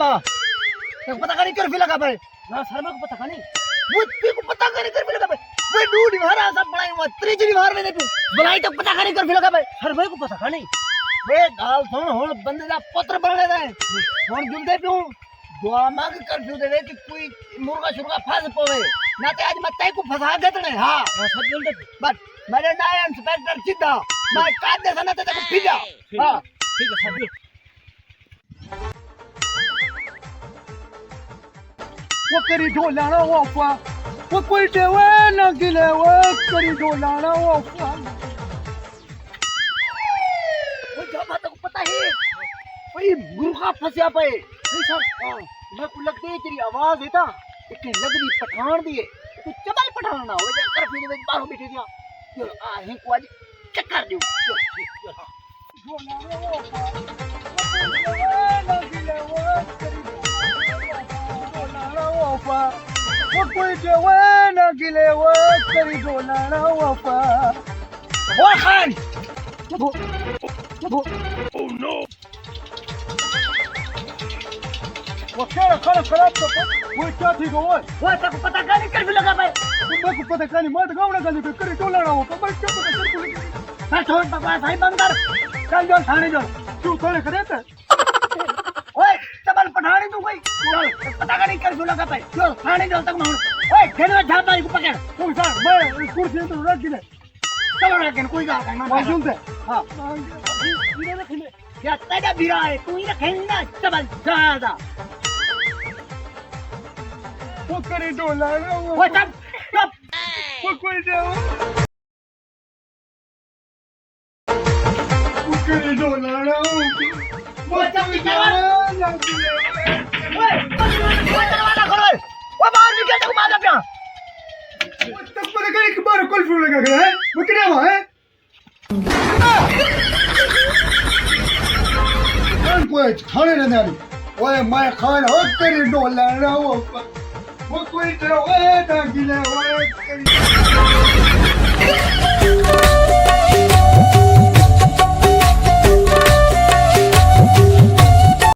बा तेरे को पता नहीं कर भी लगा भाई ना शर्मा को पता नहीं वो तेरे को पता नहीं कर भी लगा भाई वे दूध भरा सब बड़ा हुआ त्रिजड़ी मार में तू बुलाई तो पता नहीं कर भी लगा भाई हर भाई को पता नहीं वे गाल सुन हुन बंदे दा पत्र बने दे हुन जुंदे पियो दुआ मांग कर फिर दे कि कोई मुर्गा शुर्गा फंस पवे ना ते आज मत को फंसा गतने हां सब जुंदे बस मेरे नाम इंस्पेक्टर सीधा मैं काट दे सना ते को फिजा हां ठीक है सब वो करी ढोलाना वो अफवा वो कोई देवे ना गिले वो करी ढोलाना वो अफवा वो जब तक पता है भाई मुर्गा फंसा पे नहीं सर हां मैं को लगती है तेरी आवाज है ता इतनी लगनी पठान दिए तू चबल पठान ना हो जा कर फिर में बाहर बैठे दिया चल आ ही को आज चक्कर दो ढोलाना वो अफवा वो कोई देवे ना गिले वो करी ढोलाना वो अफवा वो कोई देवे ना गिले वो करी ढोलाना वो अफवा वो खान Oh no! वो क्या खड़ा खड़ा तो वो क्या थी वो तेरे को पता नहीं कर भी लगा भाई मेरे को पता नहीं मत गाँव ना गली पे करे टोलाना हो पर क्या पता कर तू मैं छोड़ बकवास है बंदर चल जो थाने जो तू थोड़े करे थे ओए चबल पठानी तू कोई चल पता नहीं कर भी लगा भाई जो थाने जो तक मैं ओए घेर में झाप भाई को पकड़ तू सर मैं कुर्सी पे रख दिले चलो रखन कोई बात नहीं मैं सुनते हां इधर रखने या तेरा बिरा है तू ही रखेंगे चबल ज्यादा वो करे टोलाना वो चुप चुप वो कोई दे वो करे टोलाना वो चुप निकल ओए दरवाजा खोलो वो बाहर निकल तक मार दे वो तक पर एक बार कॉल फोन लगा गया है वो क्या हुआ है कौन कोई थाने रहने वाली ओए मैं खान हो तेरी डोलाना वो कोई तेरा ओए ना गिले ओए